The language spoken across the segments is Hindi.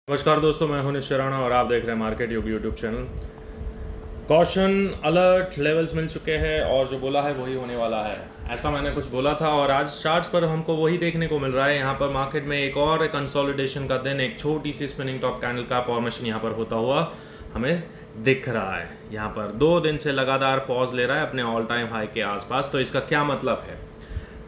नमस्कार दोस्तों, मैं हूं निश शराना और आप देख रहे हैं market Yog YouTube channel. Caution alert levels मिल चुके हैं और जो बोला है वही होने वाला है, ऐसा मैंने कुछ बोला था और आज चार्ट्स पर हमको वही देखने को मिल रहा है। यहाँ पर मार्केट में एक और कंसोलिडेशन का दिन, एक छोटी सी स्पिनिंग टॉप कैंडल का फॉर्मेशन यहाँ पर होता हुआ हमें दिख रहा है। यहाँ पर 2 दिन से लगातार पॉज ले रहा है अपने ऑल टाइम हाई के आसपास। तो इसका क्या मतलब है?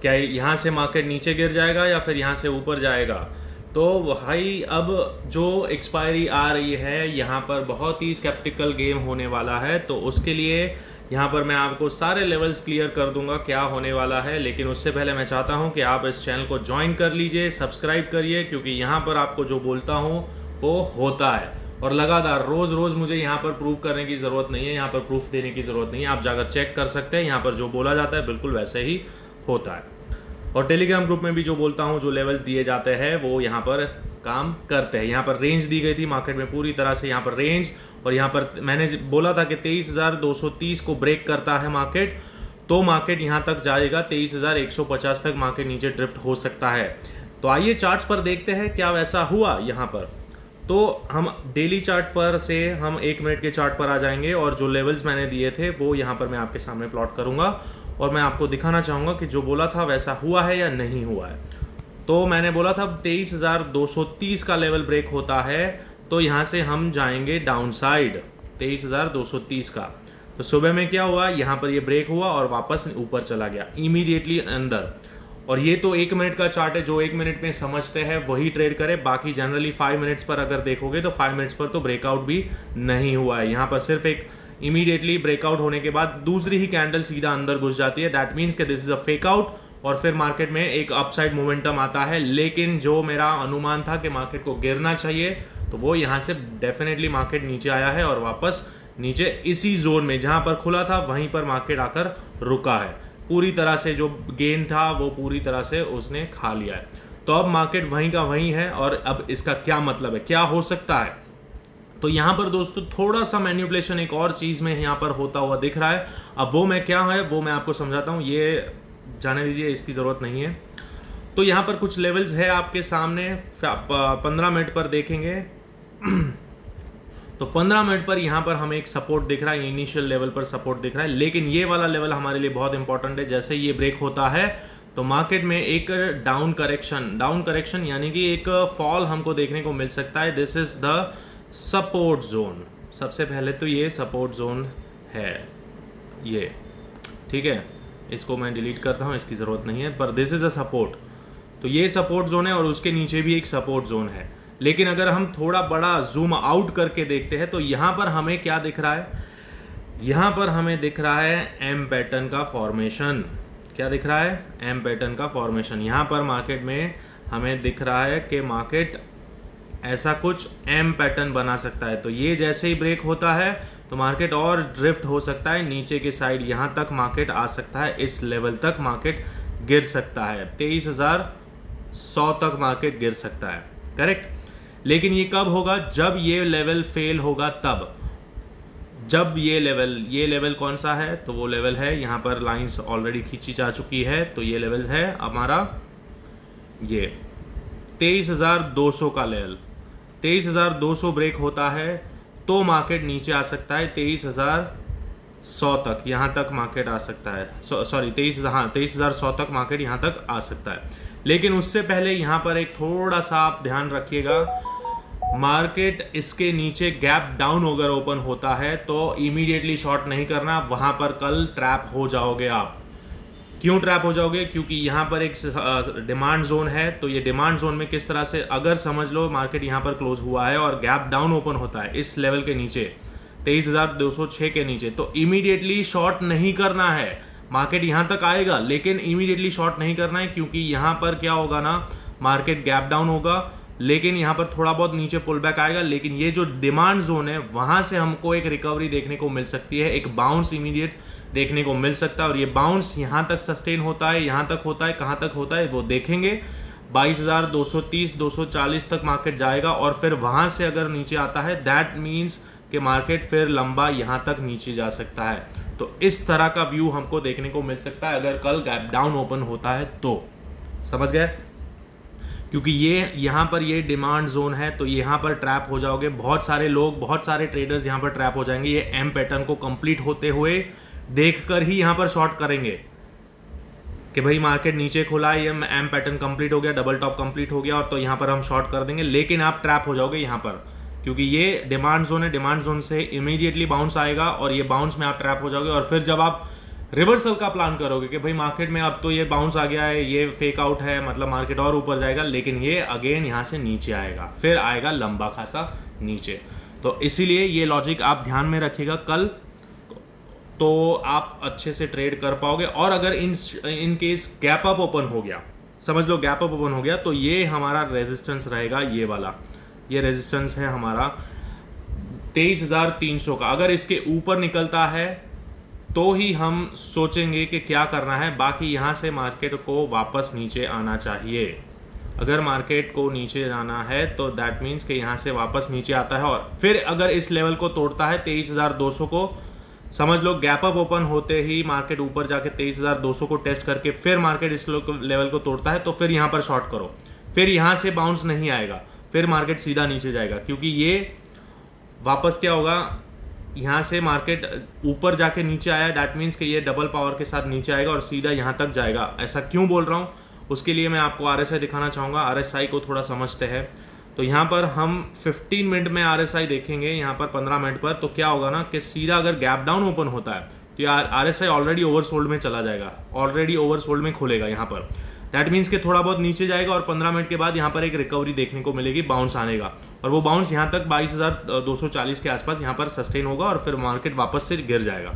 क्या यहाँ से मार्केट नीचे गिर जाएगा या फिर यहाँ से ऊपर जाएगा? तो भाई अब जो एक्सपायरी आ रही है यहाँ पर बहुत ही स्केप्टिकल गेम होने वाला है। तो उसके लिए यहाँ पर मैं आपको सारे लेवल्स क्लियर कर दूंगा क्या होने वाला है। लेकिन उससे पहले मैं चाहता हूँ कि आप इस चैनल को ज्वाइन कर लीजिए, सब्सक्राइब करिए, क्योंकि यहाँ पर आपको जो बोलता हूँ वो होता है और लगातार रोज़ रोज़ मुझे यहाँ पर प्रूफ करने की ज़रूरत नहीं है, यहाँ पर प्रूफ देने की ज़रूरत नहीं है। आप जाकर चेक कर सकते हैं, यहाँ पर जो बोला जाता है बिल्कुल वैसे ही होता है। और टेलीग्राम ग्रुप में भी जो बोलता हूँ, जो लेवल्स दिए जाते हैं वो यहाँ पर काम करते हैं। यहाँ पर रेंज दी गई थी मार्केट में पूरी तरह से, यहाँ पर रेंज, और यहाँ पर मैंने बोला था कि 23,230 को ब्रेक करता है मार्केट तो मार्केट यहाँ तक जाएगा, 23,150 तक मार्केट नीचे ड्रिफ्ट हो सकता है। तो आइए चार्ट्स पर देखते हैं क्या वैसा हुआ यहाँ पर। तो हम डेली चार्ट पर से हम 1 मिनट के चार्ट पर आ जाएंगे और जो लेवल्स मैंने दिए थे वो यहाँ पर मैं आपके सामने प्लॉट करूँगा और मैं आपको दिखाना चाहूँगा कि जो बोला था वैसा हुआ है या नहीं हुआ है। तो मैंने बोला था 23,230 का लेवल ब्रेक होता है तो यहाँ से हम जाएंगे डाउन साइड 23,230 का। तो सुबह में क्या हुआ, यहाँ पर ये ब्रेक हुआ और वापस ऊपर चला गया इमीडिएटली अंदर। और ये तो 1 मिनट का चार्ट है, जो 1 मिनट में समझते हैं वही ट्रेड करे। बाकी जनरली 5 मिनट्स पर अगर देखोगे तो 5 मिनट्स पर तो ब्रेकआउट भी नहीं हुआ है। यहाँ पर सिर्फ एक इमीडिएटली ब्रेकआउट होने के बाद दूसरी ही कैंडल सीधा अंदर घुस जाती है। दैट मीन्स कि this is a fake out और फिर मार्केट में एक अपसाइड मोमेंटम आता है। लेकिन जो मेरा अनुमान था कि मार्केट को गिरना चाहिए तो वो यहाँ से डेफिनेटली मार्केट नीचे आया है और वापस नीचे इसी जोन में जहाँ पर खुला था वहीं पर मार्केट आकर रुका है। पूरी तरह से जो गेन था वो पूरी तरह से उसने खा लिया है। तो अब मार्केट वहीं का वहीं है और अब इसका क्या मतलब है, क्या हो सकता है? तो यहाँ पर दोस्तों थोड़ा सा मैनिपुलेशन एक और चीज़ में यहाँ पर होता हुआ दिख रहा है। अब वो मैं क्या है वो मैं आपको समझाता हूँ, ये जाने दीजिए, इसकी ज़रूरत नहीं है। तो यहाँ पर कुछ लेवल्स है आपके सामने, 15 मिनट पर देखेंगे तो 15 मिनट पर यहाँ पर हमें एक सपोर्ट दिख रहा है, इनिशियल लेवल पर सपोर्ट दिख रहा है। लेकिन ये वाला लेवल हमारे लिए बहुत इंपॉर्टेंट है। जैसे ये ब्रेक होता है तो मार्केट में एक डाउन करेक्शन यानी कि एक फॉल हमको देखने को मिल सकता है। This is the support zone. सबसे पहले तो ये सपोर्ट जोन है, ये ठीक है, इसको मैं डिलीट करता हूँ, इसकी ज़रूरत नहीं है, पर दिस इज़ अ सपोर्ट। तो ये सपोर्ट जोन है और उसके नीचे भी एक सपोर्ट जोन है। लेकिन अगर हम थोड़ा बड़ा जूम आउट करके देखते हैं तो यहाँ पर हमें क्या दिख रहा है, यहाँ पर हमें दिख रहा है एम पैटर्न का फॉर्मेशन। क्या दिख रहा है? एम पैटर्न का फॉर्मेशन। यहाँ पर मार्केट में हमें दिख रहा है कि मार्केट ऐसा कुछ एम पैटर्न बना सकता है। तो ये जैसे ही ब्रेक होता है तो मार्केट और ड्रिफ्ट हो सकता है नीचे की साइड, यहाँ तक मार्केट आ सकता है, इस लेवल तक मार्केट गिर सकता है, 23,100 तक मार्केट गिर सकता है, करेक्ट। लेकिन ये कब होगा? जब ये लेवल फेल होगा तब। जब ये लेवल कौन सा है? तो वो लेवल है, यहाँ पर लाइंस ऑलरेडी खींची जा चुकी है। तो ये लेवल है हमारा ये 23,200 का लेवल। 23,200 ब्रेक होता है तो मार्केट नीचे आ सकता है 23,100 तक, यहाँ तक मार्केट आ सकता है। सॉरी 23,100 तक मार्केट यहाँ तक आ सकता है। लेकिन उससे पहले यहाँ पर एक थोड़ा सा आप ध्यान रखिएगा, मार्केट इसके नीचे गैप डाउन अगर ओपन होता है तो इमीडिएटली शॉर्ट नहीं करना, वहाँ पर कल ट्रैप हो जाओगे आप। क्यों ट्रैप हो जाओगे? क्योंकि यहाँ पर एक डिमांड जोन है। तो ये डिमांड जोन में किस तरह से, अगर समझ लो मार्केट यहाँ पर क्लोज हुआ है और गैप डाउन ओपन होता है इस लेवल के नीचे 23,206 के नीचे, तो इमीडिएटली शॉर्ट नहीं करना है। मार्केट यहाँ तक आएगा लेकिन इमीडिएटली शॉर्ट नहीं करना है, क्योंकि यहाँ पर क्या होगा ना, मार्केट गैप डाउन होगा लेकिन यहाँ पर थोड़ा बहुत नीचे पुल बैक आएगा। लेकिन ये जो डिमांड जोन है वहाँ से हमको एक रिकवरी देखने को मिल सकती है, एक बाउंस इमीडिएट देखने को मिल सकता है। और ये बाउंस यहाँ तक सस्टेन होता है, यहाँ तक होता है, कहाँ तक होता है वो देखेंगे। 22,230 240 तक मार्केट जाएगा और फिर वहाँ से अगर नीचे आता है दैट मीन्स कि मार्केट फिर लंबा यहाँ तक नीचे जा सकता है। तो इस तरह का व्यू हमको देखने को मिल सकता है अगर कल गैप डाउन ओपन होता है तो। समझ गए? क्योंकि ये यहाँ पर ये डिमांड जोन है, तो यहाँ पर ट्रैप हो जाओगे। बहुत सारे लोग, बहुत सारे ट्रेडर्स यहाँ पर ट्रैप हो जाएंगे। ये एम पैटर्न को कंप्लीट होते हुए देखकर ही यहाँ पर शॉर्ट करेंगे कि भाई मार्केट नीचे खुला, ये एम पैटर्न कंप्लीट हो गया, डबल टॉप कंप्लीट हो गया, और तो यहाँ पर हम शॉर्ट कर देंगे। लेकिन आप ट्रैप हो जाओगे यहाँ पर, क्योंकि ये डिमांड जोन है। डिमांड जोन से इमीडिएटली बाउंस आएगा और ये बाउंस में आप ट्रैप हो जाओगे। और फिर जब आप रिवर्सल का प्लान करोगे कि भाई मार्केट में अब तो ये बाउंस आ गया है, ये फेक आउट है, मतलब मार्केट और ऊपर जाएगा, लेकिन ये अगेन यहाँ से नीचे आएगा, फिर आएगा लंबा खासा नीचे। तो इसीलिए ये लॉजिक आप ध्यान में रखिएगा कल, तो आप अच्छे से ट्रेड कर पाओगे। और अगर in case gap up open हो गया, समझ लो गैप अप ओपन हो गया, तो ये हमारा रेजिस्टेंस रहेगा, ये वाला, ये रेजिस्टेंस है हमारा 23,300 का। अगर इसके ऊपर निकलता है तो ही हम सोचेंगे कि क्या करना है। बाकी यहाँ से मार्केट को वापस नीचे आना चाहिए। अगर मार्केट को नीचे जाना है तो दैट मीन्स कि यहाँ से वापस नीचे आता है, और फिर अगर इस लेवल को तोड़ता है 23,200 को, समझ लो गैप अप ओपन होते ही मार्केट ऊपर जाके 23,200 को टेस्ट करके फिर मार्केट इस लेवल को तोड़ता है, तो फिर यहाँ पर शॉर्ट करो। फिर यहाँ से बाउंस नहीं आएगा, फिर मार्केट सीधा नीचे जाएगा, क्योंकि ये वापस क्या होगा, यहाँ से मार्केट ऊपर जाके नीचे आया, दैट मीन्स कि ये डबल पावर के साथ नीचे आएगा और सीधा यहाँ तक जाएगा। ऐसा क्यों बोल रहा हूँ, उसके लिए मैं आपको RSI दिखाना चाहूँगा। RSI को थोड़ा समझते हैं। तो यहाँ पर हम 15 मिनट में RSI देखेंगे, यहाँ पर 15 मिनट पर, तो क्या होगा ना कि सीधा अगर गैप डाउन ओपन होता है तो यार RSI ऑलरेडी ओवरसोल्ड में चला जाएगा, ऑलरेडी ओवरसोल्ड में खुलेगा यहाँ पर। दैट मीन्स कि थोड़ा बहुत नीचे जाएगा और 15 मिनट के बाद यहाँ पर एक रिकवरी देखने को मिलेगी, बाउंस आने का, और वो बाउंस यहाँ तक 22,240 के आसपास यहाँ पर सस्टेन होगा और फिर मार्केट वापस से गिर जाएगा।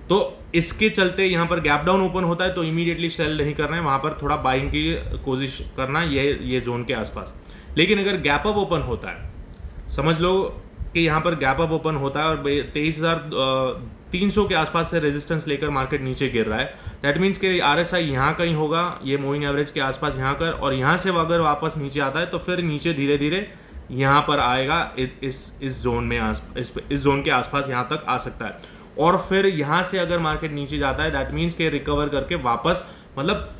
तो इसके चलते यहाँ पर गैप डाउन ओपन होता है तो इमीडिएटली सेल नहीं करना है, वहाँ पर थोड़ा बाइंग की कोशिश करना है ये जोन के आसपास। लेकिन अगर गैप अप ओपन होता है, समझ लो कि यहाँ पर गैप अप ओपन होता है और 23,300 के आसपास से रेजिस्टेंस लेकर मार्केट नीचे गिर रहा है, दैट मीन्स कि RSI यहाँ कहीं होगा, ये मूविंग एवरेज के आसपास यहाँ कर, और यहाँ से अगर वापस नीचे आता है तो फिर नीचे धीरे धीरे यहाँ पर आएगा, इस जोन में इस जोन के आसपास यहाँ तक आ सकता है। और फिर यहाँ से अगर मार्केट नीचे जाता है, दैट मीन्स के रिकवर करके वापस, मतलब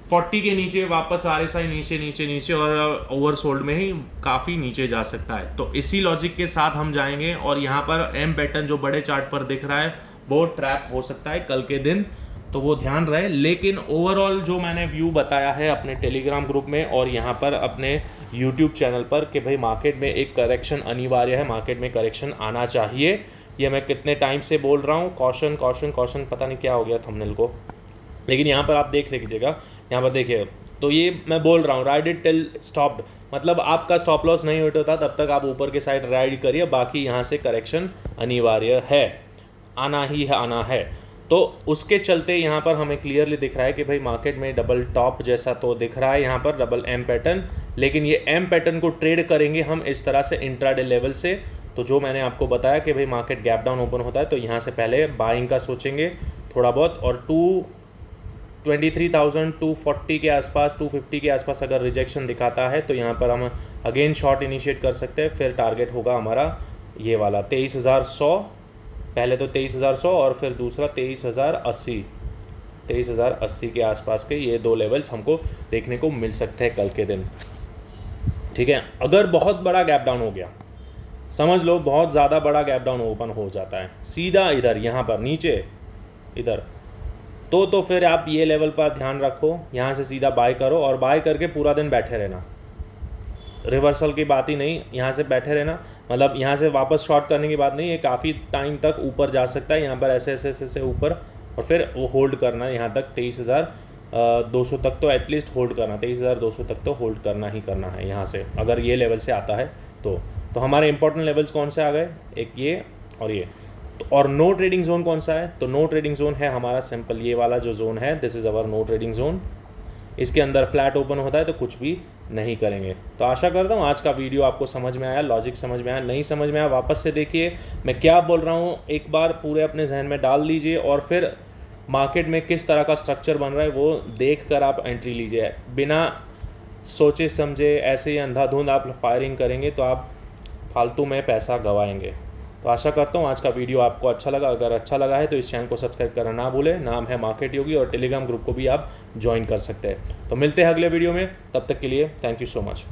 40 के नीचे वापस RSI नीचे नीचे नीचे और ओवरसोल्ड में ही काफ़ी नीचे जा सकता है। तो इसी लॉजिक के साथ हम जाएंगे, और यहाँ पर एम पैटर्न जो बड़े चार्ट पर दिख रहा है वो ट्रैप हो सकता है कल के दिन, तो वो ध्यान रहे। लेकिन ओवरऑल जो मैंने व्यू बताया है अपने टेलीग्राम ग्रुप में और यहाँ पर अपने यूट्यूब चैनल पर कि भाई मार्केट में एक करेक्शन अनिवार्य है, मार्केट में करेक्शन आना चाहिए, ये मैं कितने टाइम से बोल रहा हूँ। कॉशन कॉशन कॉशन, पता नहीं क्या हो गया थंबनेल को, लेकिन यहाँ पर आप देख लीजिएगा, यहाँ पर देखिए, तो ये मैं बोल रहा हूँ राइड इट टिल स्टॉप्ड, मतलब आपका स्टॉप लॉस नहीं हिट होता तब तक आप ऊपर के साइड राइड करिए, बाकी यहाँ से करेक्शन अनिवार्य है, आना ही है, आना है। तो उसके चलते यहाँ पर हमें क्लियरली दिख रहा है कि भाई मार्केट में डबल टॉप जैसा तो दिख रहा है यहाँ पर, डबल एम पैटर्न, लेकिन ये एम पैटर्न को ट्रेड करेंगे हम इस तरह से इंट्राडे लेवल से। तो जो मैंने आपको बताया कि भाई मार्केट गैप डाउन ओपन होता है तो यहाँ से पहले बाइंग का सोचेंगे थोड़ा बहुत, और 23,240 के आसपास, 250 के आसपास अगर रिजेक्शन दिखाता है तो यहाँ पर हम अगेन शॉर्ट इनिशिएट कर सकते हैं। फिर टारगेट होगा हमारा ये वाला 23,100, पहले तो 23,100 और फिर दूसरा 23,080 के आसपास के ये दो लेवल्स हमको देखने को मिल सकते हैं कल के दिन, ठीक है। अगर बहुत बड़ा गैप डाउन हो गया, समझ लो बहुत ज़्यादा बड़ा गैप डाउन ओपन हो जाता है सीधा इधर यहाँ पर नीचे इधर, तो फिर आप ये लेवल पर ध्यान रखो, यहाँ से सीधा बाय करो और बाय करके पूरा दिन बैठे रहना, रिवर्सल की बात ही नहीं, यहाँ से बैठे रहना, मतलब यहाँ से वापस शॉर्ट करने की बात नहीं, ये काफ़ी टाइम तक ऊपर जा सकता है, यहाँ पर ऐसे ऐसे ऐसे ऊपर, और फिर वो होल्ड करना है यहाँ तक 23,200 तक तो एटलीस्ट होल्ड करना, 23,200 तक तो होल्ड करना ही करना है यहाँ से, अगर ये लेवल से आता है तो हमारे इंपॉर्टेंट लेवल्स कौन से आ गए, एक ये और ये। और नो ट्रेडिंग जोन कौन सा है, तो नो ट्रेडिंग जोन है हमारा सिंपल ये वाला जो जोन है, this is our no trading zone. इसके अंदर फ्लैट ओपन होता है तो कुछ भी नहीं करेंगे। तो आशा करता हूँ आज का वीडियो आपको समझ में आया, लॉजिक समझ में आया, नहीं समझ में आया वापस से देखिए मैं क्या बोल रहा हूँ, एक बार पूरे अपने जहन में डाल लीजिए, और फिर मार्केट में किस तरह का स्ट्रक्चर बन रहा है वो देख कर आप एंट्री लीजिए। बिना सोचे समझे ऐसे ही अंधाधुंध आप फायरिंग करेंगे तो आप फालतू में पैसा गंवाएंगे। तो आशा करता हूँ आज का वीडियो आपको अच्छा लगा। अगर अच्छा लगा है तो इस चैनल को सब्सक्राइब करना ना भूलें। नाम है मार्केट योगी और टेलीग्राम ग्रुप को भी आप ज्वाइन कर सकते हैं। तो मिलते हैं अगले वीडियो में, तब तक के लिए थैंक यू सो मच।